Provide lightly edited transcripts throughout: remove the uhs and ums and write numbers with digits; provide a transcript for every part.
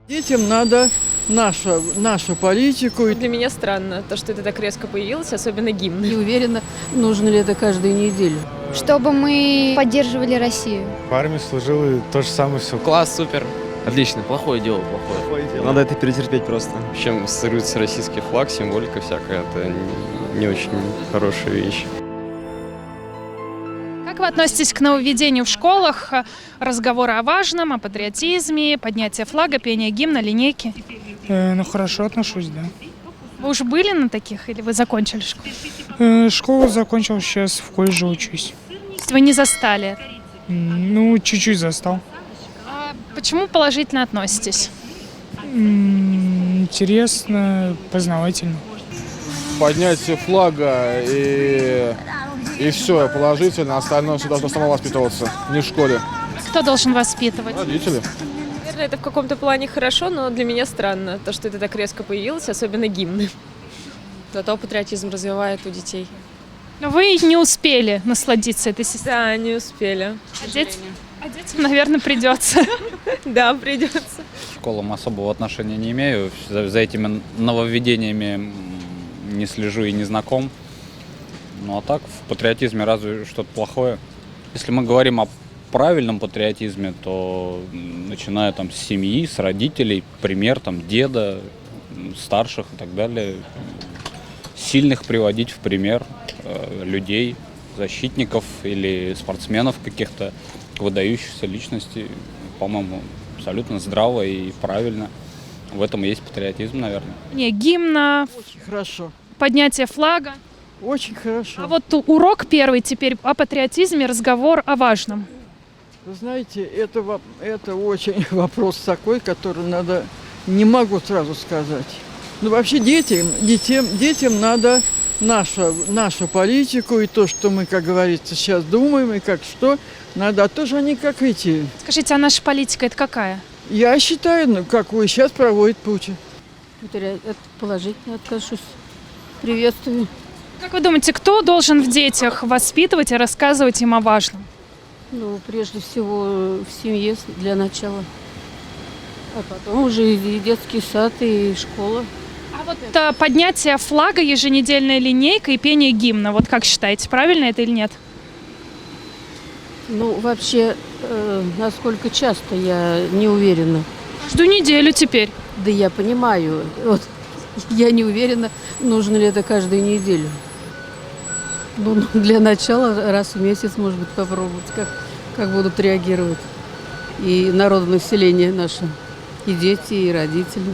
Детям надо нашу политику. Для меня странно, то, что это так резко появилось, особенно гимн. Не уверена, нужно ли это каждую неделю. Чтобы мы поддерживали Россию. В армии служил и то же самое все. Класс, супер. Отлично, плохое дело, плохое. Надо это перетерпеть просто. Чем ассоциируется российский флаг, символика всякая, это не очень хорошая вещь. Как вы относитесь к нововведению в школах? Разговоры о важном, о патриотизме, поднятие флага, пение гимна, линейки? Ну, хорошо отношусь, да. Вы уже были на таких или вы закончили школу? Школу закончил, сейчас в колледже учусь. То есть вы не застали это? Ну, чуть-чуть застал. А почему положительно относитесь? Интересно, познавательно. Поднятие флага и все, положительно. Остальное все должно само воспитываться, не в школе. Кто должен воспитывать? Родители. Наверное, это в каком-то плане хорошо, но для меня странно, то, что это так резко появилось, особенно гимн. Зато патриотизм развивает у детей. Но вы не успели насладиться этой системой. Да, не успели. А детям, наверное, придется. Да, придется. К школам особого отношения не имею. За этими нововведениями не слежу и не знаком. Ну а так, в патриотизме разве что-то плохое. Если мы говорим о правильном патриотизме, то начиная там с семьи, с родителей, пример там деда, старших и так далее. Сильных приводить в пример людей, защитников или спортсменов каких-то, выдающихся личностей, по-моему, абсолютно здраво и правильно. В этом и есть патриотизм, наверное. Не гимна, Очень хорошо. поднятие флага. Очень хорошо. А вот урок первый теперь о патриотизме, разговор о важном. Вы знаете, это очень вопрос такой, который не могу сразу сказать. Ну, вообще детям надо нашу политику и то, что мы, как говорится, сейчас думаем, и как что, надо, а то же они как эти. Скажите, а наша политика это какая? Я считаю, ну, какую сейчас проводит Путин. Это положительно отношусь. Приветствую. Как вы думаете, кто должен в детях воспитывать и рассказывать им о важном? Ну, прежде всего, в семье для начала. А потом уже и детский сад, и школа. А вот поднятие флага, еженедельная линейка и пение гимна, вот как считаете, правильно это или нет? Ну, вообще, насколько часто, я не уверена. Каждую неделю теперь. Да я понимаю. Вот, я не уверена, нужно ли это каждую неделю. Ну, для начала раз в месяц, может быть, попробовать, как будут реагировать и народонаселение наше, и дети, и родители.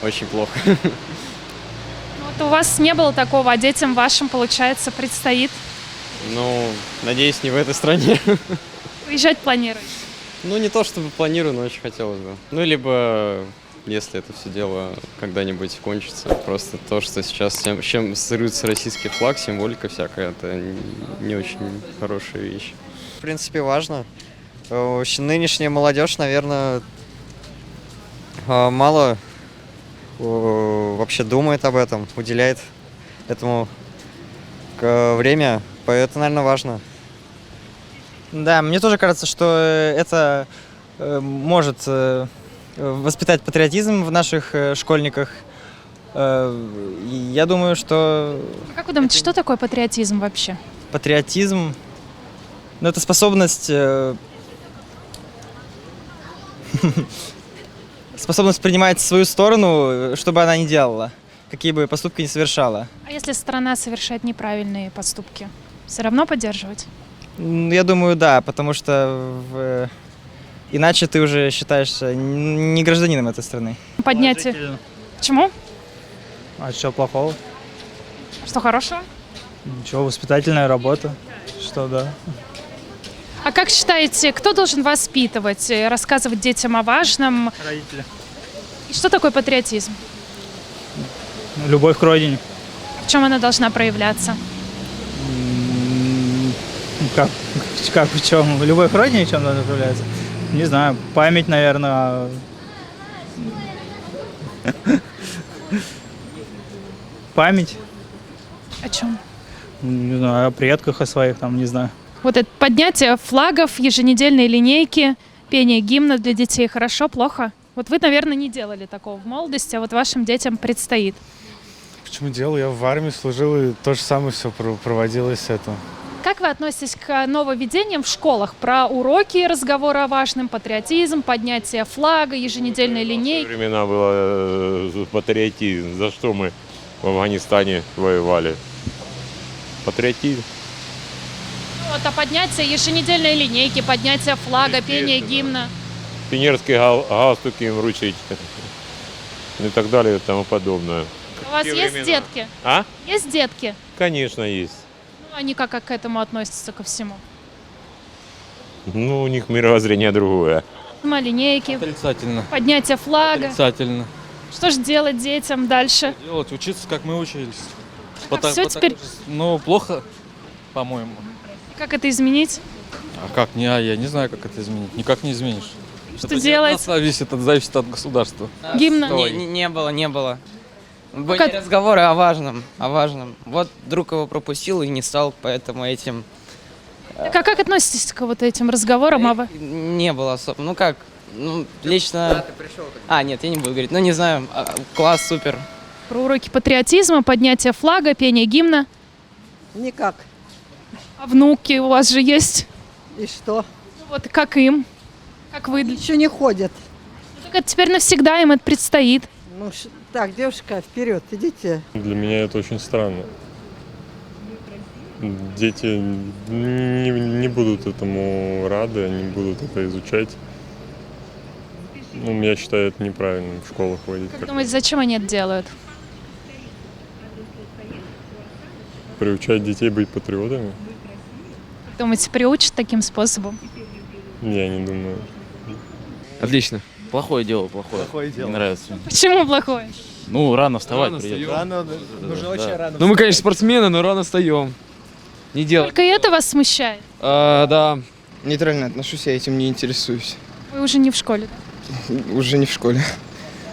Очень плохо. Вот у вас не было такого, а детям вашим, получается, предстоит? Ну, надеюсь, не в этой стране. Уезжать планируете? Ну, не то чтобы планирую, но очень хотелось бы. Ну, либо, если это все дело когда-нибудь кончится, просто то, что сейчас с чем ассоциируется российский флаг, символика всякая, это не очень хорошая вещь. В принципе, важно. Нынешняя молодежь, наверное, мало вообще думает об этом, уделяет этому время, это, наверное, важно. Да, мне тоже кажется, что это может воспитать патриотизм в наших школьниках. Я думаю, что... Как вы думаете, что такое патриотизм вообще? Патриотизм, ну, это способность... Способность принимать свою сторону, что бы она ни делала, какие бы поступки ни совершала. А если страна совершает неправильные поступки, все равно поддерживать? Я думаю, да, потому что иначе ты уже считаешься не гражданином этой страны. Поднятие. Почему? А что плохого? Что хорошего? Ничего, воспитательная работа. Что, да. А как считаете, кто должен воспитывать, рассказывать детям о важном? Родители. И что такое патриотизм? Любовь к родине. В чем она должна проявляться? Как в чем? Любовь к родине в чем должна проявляться? Не знаю, память, наверное. Память. О чем? Не знаю, о предках, о своих, там, не знаю. Вот это поднятие флагов, еженедельные линейки, Пение гимна для детей хорошо, плохо? Вот вы, наверное, не делали такого в молодости, а вот вашим детям предстоит. Почему делал? Я в армии служил, и то же самое все проводилось это. Как вы относитесь к нововведениям в школах? Про уроки, разговоры о важном, патриотизм, поднятие флага, еженедельные линейки? Времена было патриотизм. За что мы в Афганистане воевали? Патриотизм. Ну, вот, а поднятие еженедельной линейки, поднятие флага, пение гимна? Пионерские галстуки им вручить. И так далее и тому подобное. У вас есть детки? А? Есть детки? Конечно, есть. Ну, они как к этому относятся, ко всему? Ну, у них мировоззрение другое. Линейки, Отрицательно. поднятие флага. Отрицательно. Что же делать детям дальше? Делать, учиться, как мы учились. Всё теперь- Ну, плохо, по-моему. Как это изменить? А как? Я не знаю, как это изменить. Никак не изменишь. Что Это не делать? от нас зависит от государства. Гимна? Не было, не было. Были как- разговоры о важном, о важном. Вот друг его пропустил и не стал, поэтому этим Как относитесь к вот этим разговорам? не было особо. Ну как, ну лично... нет, я не буду говорить. Ну не знаю, класс супер. Про уроки патриотизма, поднятие флага, пение гимна. Никак. А внуки у вас же есть? И что? Ну, вот как им? Как вы? Еще не ходят. Так это теперь навсегда им это предстоит. Ну, так, девушка, вперед, идите. Для меня это очень странно. Дети не будут этому рады, они будут это изучать. Ну, я считаю, это неправильно в школах вводить. Как думаете, зачем они это делают? Приучать детей быть патриотами? Думаете, приучат таким способом? Я не думаю. Отлично. Плохое дело, плохое. Не нравится. Почему плохое? Ну, рано вставать придется. Рано, нужно очень рано. Ну, мы, конечно, спортсмены, но рано встаем. Не делать. Только это вас смущает? Да. Нейтрально отношусь, я этим не интересуюсь. Вы уже не в школе. Уже не в школе,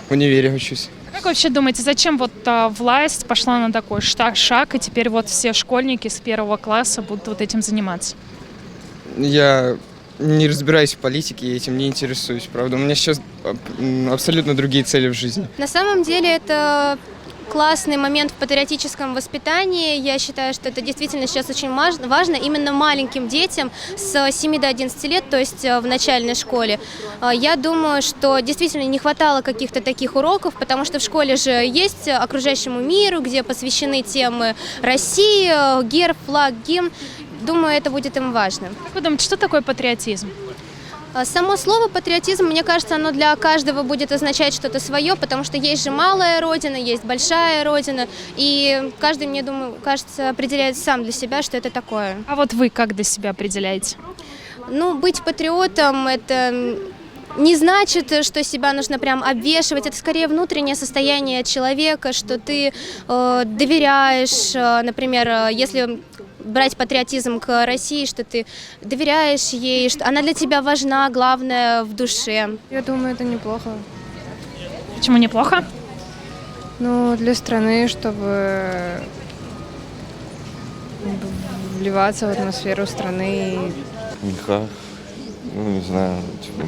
в универе учусь. Как вообще думаете, зачем вот власть пошла на такой шаг, и теперь вот все школьники с 1 класса будут вот этим заниматься? Я не разбираюсь в политике, я этим не интересуюсь, правда. У меня сейчас абсолютно другие цели в жизни. На самом деле это классный момент в патриотическом воспитании. Я считаю, что это действительно сейчас очень важно именно маленьким детям с 7 до 11 лет, то есть в начальной школе. Я думаю, что действительно не хватало каких-то таких уроков, потому что в школе же есть окружающему миру, где посвящены темы России, герб, флаг, гимн. Думаю, это будет им важно. Как вы думаете, что такое патриотизм? Само слово патриотизм, мне кажется, оно для каждого будет означать что-то свое, потому что есть же малая родина, есть большая родина, и каждый, мне думаю, кажется, определяет сам для себя, что это такое. А вот вы как для себя определяете? Ну, быть патриотом – это не значит, что себя нужно прям обвешивать, это скорее внутреннее состояние человека, что ты доверяешь, например, если брать патриотизм к России, что ты доверяешь ей, что она для тебя важна, главное, в душе. Я думаю, это неплохо. Почему неплохо? Ну, для страны, чтобы вливаться в атмосферу страны. Никак. Ну, не знаю, типа,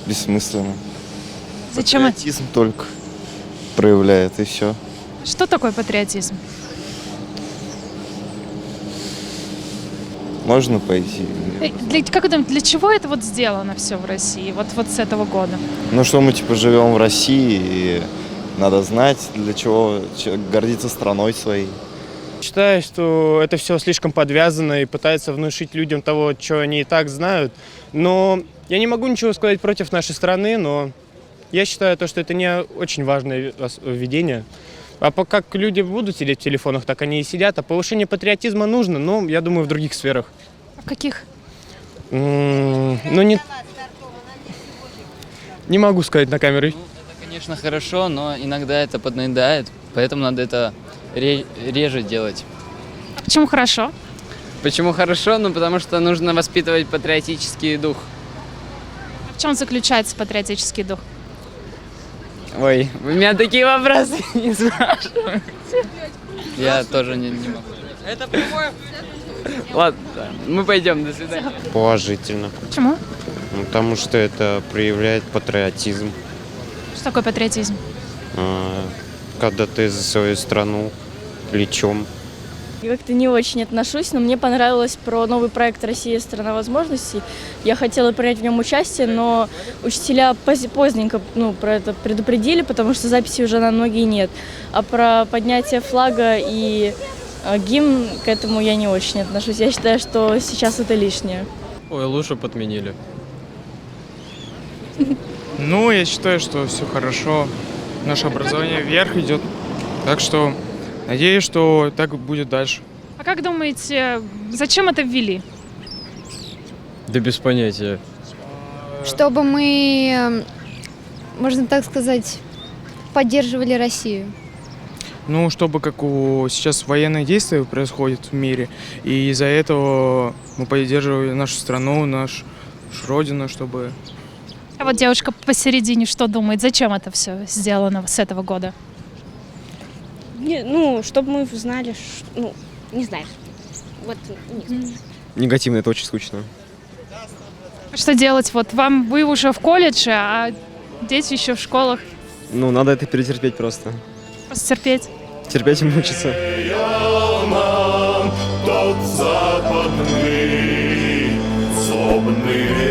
бессмысленно. Зачем? Патриотизм только проявляет, и все. Что такое патриотизм? Можно пойти. Как вы думаете, для чего это вот сделано все в России, вот с этого года? Ну, что мы, типа, живем в России, и надо знать, для чего гордиться страной своей. Считаю, что это все слишком подвязано и пытается внушить людям того, что они и так знают. Но я не могу ничего сказать против нашей страны, но я считаю, что это не очень важное введение. А как люди будут сидеть в телефонах, так они и сидят. А повышение патриотизма нужно, но, я думаю, в других сферах. А в каких? Ну, не могу сказать на камеру. Это, конечно, хорошо, но иногда это поднадоедает, поэтому надо это реже делать. А почему хорошо? Почему хорошо? Ну, потому что нужно воспитывать патриотический дух. А в чем заключается патриотический дух? Ой, вы меня такие вопросы не спрашиваете. Я тоже не могу. Это прямое. Ладно, мы пойдем, до свидания. Положительно. Почему? Потому что это проявляет патриотизм. Что такое патриотизм? Когда ты за свою страну плечом. Я как-то не очень отношусь, но мне понравилось про новый проект «Россия – страна возможностей». Я хотела принять в нем участие, но учителя поздненько про это предупредили, потому что записи уже на многие нет. А про поднятие флага и гимн к этому я не очень отношусь. Я считаю, что сейчас это лишнее. Ой, лучше бы отменили. Ну, я считаю, что все хорошо. Наше образование вверх идет. Так что надеюсь, что так и будет дальше. А как думаете, зачем это ввели? Да без понятия. Чтобы мы, можно так сказать, поддерживали Россию. Ну, чтобы как сейчас военные действия происходят в мире, и из-за этого мы поддерживаем нашу страну, нашу родину, чтобы... А вот девушка посередине что думает? Зачем это все сделано с этого года? Чтобы мы знали, не знаю. Вот, Негативно, это очень скучно. Что делать? Вот вы уже в колледже, а дети еще в школах. Ну, надо это перетерпеть просто. Просто терпеть. Терпеть и мучиться. Тот западный злобный